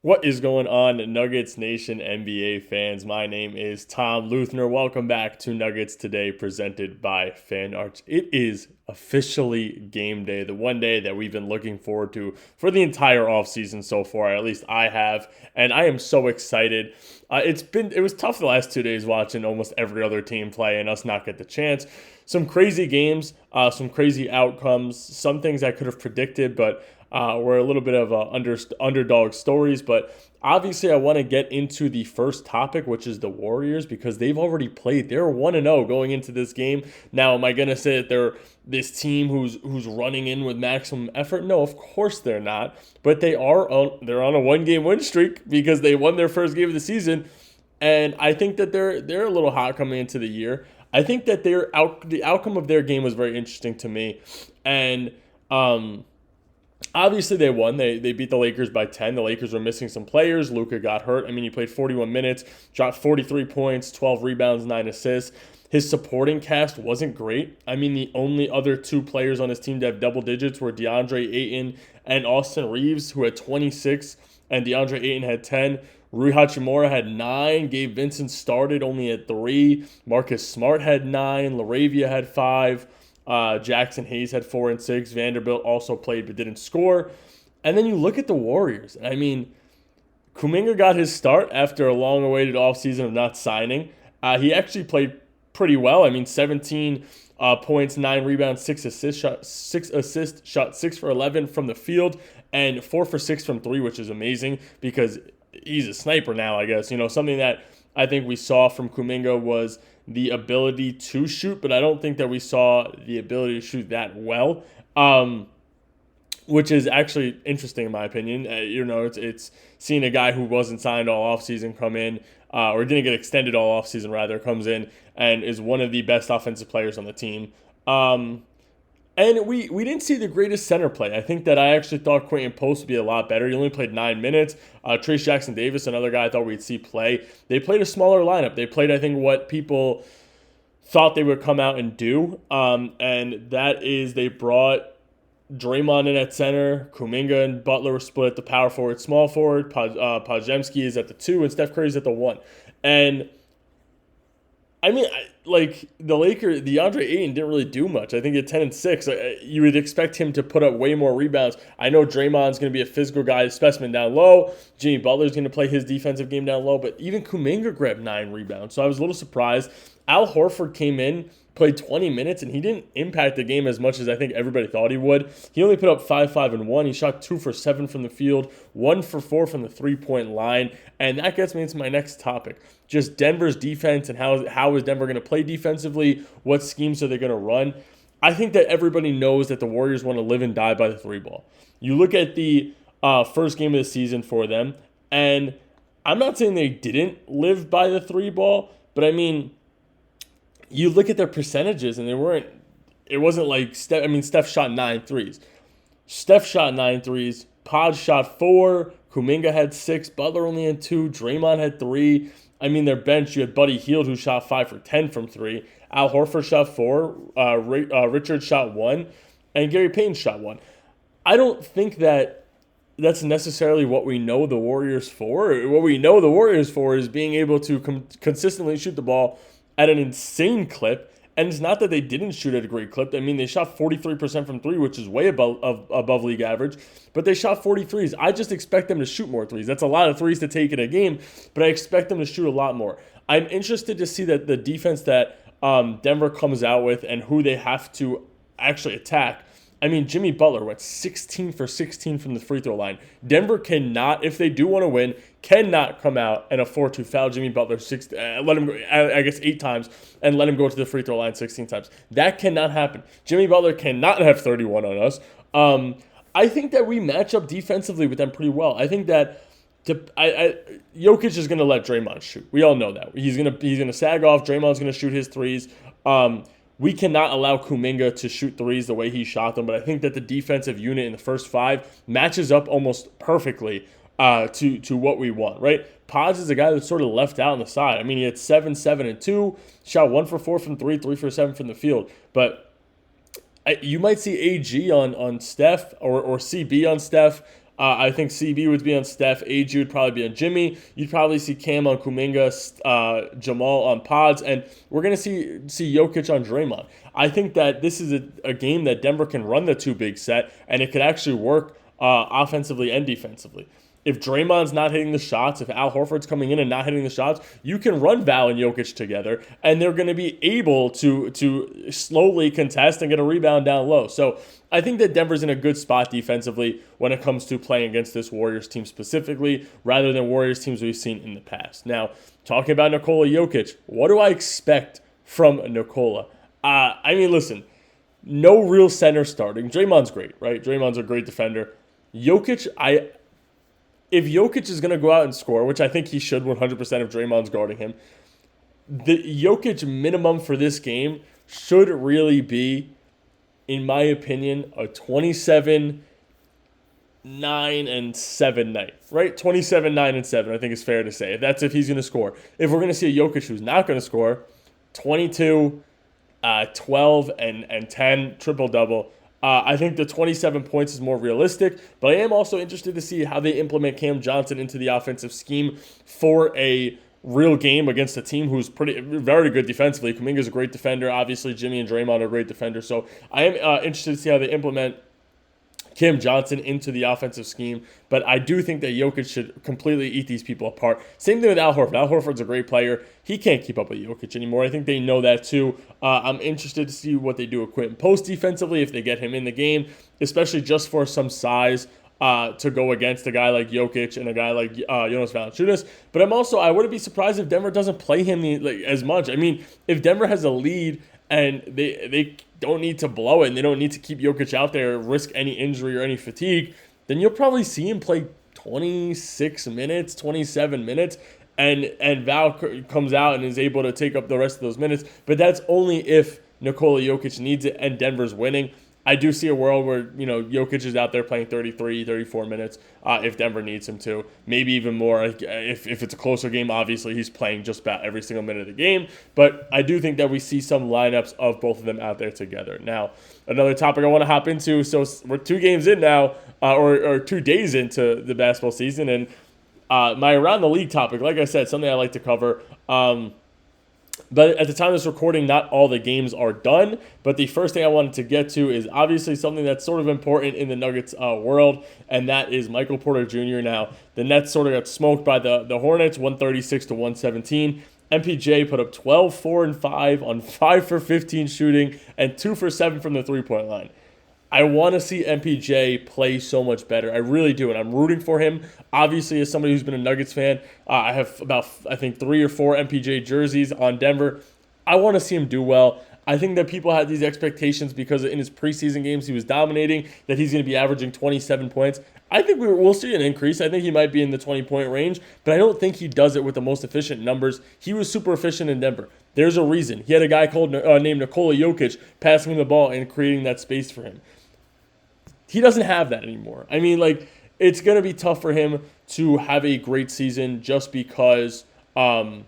What is going on, Nuggets Nation NBA fans? My name is Tom Leuthner. Welcome back to Nuggets Today, presented by FanArch. It is officially game day, the one day that we've been looking forward to for the entire offseason so far. At least I have, and I am so excited. It was tough the last 2 days watching almost every other team play and us not get the chance. Some crazy games, some crazy outcomes, some things I could have predicted, but were a little bit of underdog stories. But obviously, I want to get into the first topic, which is the Warriors, because they've already played. They're 1-0 going into this game. Now, am I going to say that they're this team who's running in with maximum effort? No, of course they're not. But they're on a 1-game win streak because they won their first game of the season, and I think that they're a little hot coming into the year. I think that the outcome of their game was very interesting to me, and obviously, they won. They beat the Lakers by 10. The Lakers were missing some players. Luka got hurt. I mean, he played 41 minutes, dropped 43 points, 12 rebounds, 9 assists. His supporting cast wasn't great. I mean, the only other two players on his team to have double digits were DeAndre Ayton and Austin Reeves, who had 26, and DeAndre Ayton had 10. Rui Hachimura had 9. Gabe Vincent started only at 3. Marcus Smart had 9. LaRavia had 5. Jackson Hayes had 4 and 6. Vanderbilt also played but didn't score. And then you look at the Warriors. I mean, Kuminga got his start after a long-awaited offseason of not signing. He actually played pretty well. I mean, 17 points, 9 rebounds, 6 assists, shot 6 for 11 from the field, and 4 for 6 from 3, which is amazing because he's a sniper now, I guess. Something that I think we saw from Kuminga was the ability to shoot, but I don't think that we saw the ability to shoot that well, which is actually interesting in my opinion. It's seeing a guy who wasn't signed all offseason come in, or didn't get extended all offseason rather, comes in and is one of the best offensive players on the team. And we didn't see the greatest center play. I think that I actually thought Quentin Post would be a lot better. He only played 9 minutes. Trace Jackson Davis, another guy I thought we'd see play. They played a smaller lineup. They played, I think, what people thought they would come out and do. And that is they brought Draymond in at center. Kuminga and Butler were split at the power forward, small forward. Podziemski is at the 2, and Steph Curry's at the 1. And I mean, like the Lakers, DeAndre Ayton didn't really do much. I think at 10 and 6, you would expect him to put up way more rebounds. I know Draymond's going to be a physical guy, specimen down low. Jimmy Butler's going to play his defensive game down low, but even Kuminga grabbed 9 rebounds. So I was a little surprised. Al Horford came in, played 20 minutes, and he didn't impact the game as much as I think everybody thought he would. He only put up 5-5-1. He shot 2 for 7 from the field, 1 for 4 from the three-point line, and that gets me into my next topic. Just Denver's defense and how is Denver going to play defensively? What schemes are they going to run? I think that everybody knows that the Warriors want to live and die by the 3-ball. You look at the first game of the season for them, and I'm not saying they didn't live by the 3-ball, but I mean, you look at their percentages, and it wasn't like Steph shot 9 threes. Steph shot 9 threes. Pod shot 4. Kuminga had 6. Butler only had 2. Draymond had 3. I mean, their bench, you had Buddy Hield, who shot 5 for 10 from 3. Al Horford shot 4. Richard shot 1. And Gary Payton shot 1. I don't think that that's necessarily what we know the Warriors for. What we know the Warriors for is being able to consistently shoot the ball at an insane clip. And it's not that they didn't shoot at a great clip. I mean, they shot 43% from 3, which is way above league average. But they shot 43s. I just expect them to shoot more threes. That's a lot of threes to take in a game, but I expect them to shoot a lot more. I'm interested to see that the defense that Denver comes out with and who they have to actually attack. I mean, Jimmy Butler went 16 for 16 from the free throw line. Denver cannot, if they do want to win, cannot come out and afford to foul Jimmy Butler let him go, I guess 8 times and let him go to the free throw line 16 times. That cannot happen. Jimmy Butler cannot have 31 on us. I think that we match up defensively with them pretty well. I think that Jokic is going to let Draymond shoot. We all know that. He's going to sag off. Draymond's going to shoot his threes. We cannot allow Kuminga to shoot threes the way he shot them, but I think that the defensive unit in the first 5 matches up almost perfectly to what we want, right? Pods is a guy that's sort of left out on the side. I mean, he had 7, 7, and 2, shot 1 for 4 from 3, 3 for 7 from the field, but you might see AG on Steph or CB on Steph. I think CB would be on Steph. AG would probably be on Jimmy. You'd probably see Cam on Kuminga, Jamal on Pods, and we're going to see Jokic on Draymond. I think that this is a game that Denver can run the two big set, and it could actually work offensively and defensively. If Draymond's not hitting the shots, if Al Horford's coming in and not hitting the shots, you can run Val and Jokic together, and they're going to be able to slowly contest and get a rebound down low. So I think that Denver's in a good spot defensively when it comes to playing against this Warriors team specifically, rather than Warriors teams we've seen in the past. Now, talking about Nikola Jokic, what do I expect from Nikola? Listen, no real center starting. Draymond's great, right? Draymond's a great defender. Jokic, if Jokic is going to go out and score, which I think he should 100% if Draymond's guarding him, the Jokic minimum for this game should really be, in my opinion, a 27-9-7 night, right? 27-9-7, I think is fair to say. That's if he's going to score. If we're going to see a Jokic who's not going to score, 22, 12, and 10, triple-double. I think the 27 points is more realistic, but I am also interested to see how they implement Cam Johnson into the offensive scheme for a real game against a team who's very good defensively. Kuminga's a great defender. Obviously, Jimmy and Draymond are great defenders. So I am interested to see how they implement Cam Johnson into the offensive scheme, but I do think that Jokic should completely eat these people apart. Same thing with Al Horford. Al Horford's a great player. He can't keep up with Jokic anymore. I think they know that too. I'm interested to see what they do with Quentin Post defensively if they get him in the game, especially just for some size to go against a guy like Jokic and a guy like Jonas Valanciunas. But I wouldn't be surprised if Denver doesn't play him as much. I mean, if Denver has a lead and they don't need to blow it and they don't need to keep Jokic out there, risk any injury or any fatigue, then you'll probably see him play 26 minutes, 27 minutes, and Val comes out and is able to take up the rest of those minutes. But that's only if Nikola Jokic needs it and Denver's winning. I do see a world where, Jokic is out there playing 33, 34 minutes if Denver needs him to. Maybe even more. If it's a closer game, obviously he's playing just about every single minute of the game. But I do think that we see some lineups of both of them out there together. Now, another topic I want to hop into. So we're 2 games in now, or 2 days into the basketball season. And my Around the League topic, like I said, something I like to cover. But at the time of this recording, not all the games are done. But the first thing I wanted to get to is obviously something that's sort of important in the Nuggets world, and that is Michael Porter Jr. Now, the Nets sort of got smoked by the Hornets, 136-117. MPJ put up 12, 4, and 5 on 5 for 15 shooting and 2 for 7 from the three-point line. I want to see MPJ play so much better. I really do, and I'm rooting for him. Obviously, as somebody who's been a Nuggets fan, I have about, 3 or 4 MPJ jerseys on Denver. I want to see him do well. I think that people had these expectations because in his preseason games he was dominating, that he's going to be averaging 27 points. I think we'll see an increase. I think he might be in the 20-point range, but I don't think he does it with the most efficient numbers. He was super efficient in Denver. There's a reason. He had a guy named Nikola Jokic passing him the ball and creating that space for him. He doesn't have that anymore. I mean, it's going to be tough for him to have a great season just because it's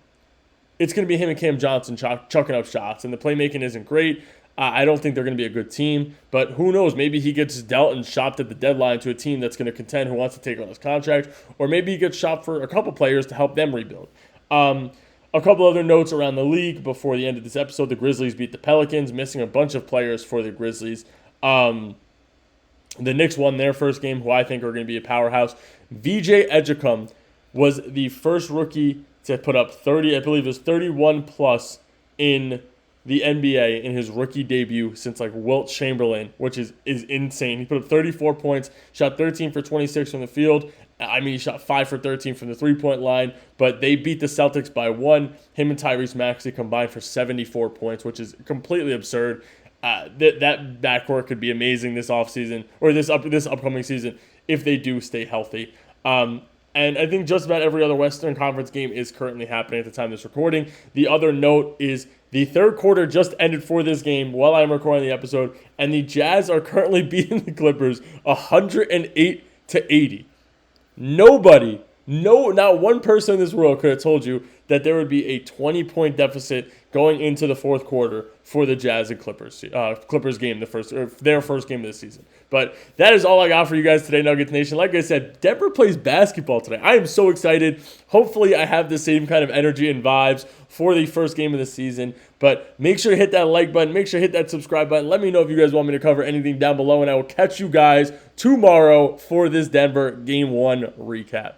going to be him and Cam Johnson chucking up shots, and the playmaking isn't great. I don't think they're going to be a good team, but who knows? Maybe he gets dealt and shopped at the deadline to a team that's going to contend who wants to take on his contract, or maybe he gets shopped for a couple players to help them rebuild. A couple other notes around the league before the end of this episode. The Grizzlies beat the Pelicans, missing a bunch of players for the Grizzlies. The Knicks won their first game, who I think are going to be a powerhouse. VJ Edgecombe was the first rookie to put up 30, I believe it was 31-plus in the NBA in his rookie debut since Wilt Chamberlain, which is insane. He put up 34 points, shot 13 for 26 from the field. He shot 5 for 13 from the three-point line, but they beat the Celtics by 1. Him and Tyrese Maxey combined for 74 points, which is completely absurd. That backcourt could be amazing this offseason, or this upcoming season, if they do stay healthy. And I think just about every other Western Conference game is currently happening at the time of this recording. The other note is the third quarter just ended for this game while I'm recording the episode, and the Jazz are currently beating the Clippers 108-80. Not one person in this world could have told you that there would be a 20-point deficit going into the fourth quarter for the Jazz and Clippers game, their first game of the season. But that is all I got for you guys today, Nuggets Nation. Like I said, Denver plays basketball today. I am so excited. Hopefully, I have the same kind of energy and vibes for the first game of the season. But make sure to hit that like button. Make sure to hit that subscribe button. Let me know if you guys want me to cover anything down below, and I will catch you guys tomorrow for this Denver Game 1 recap.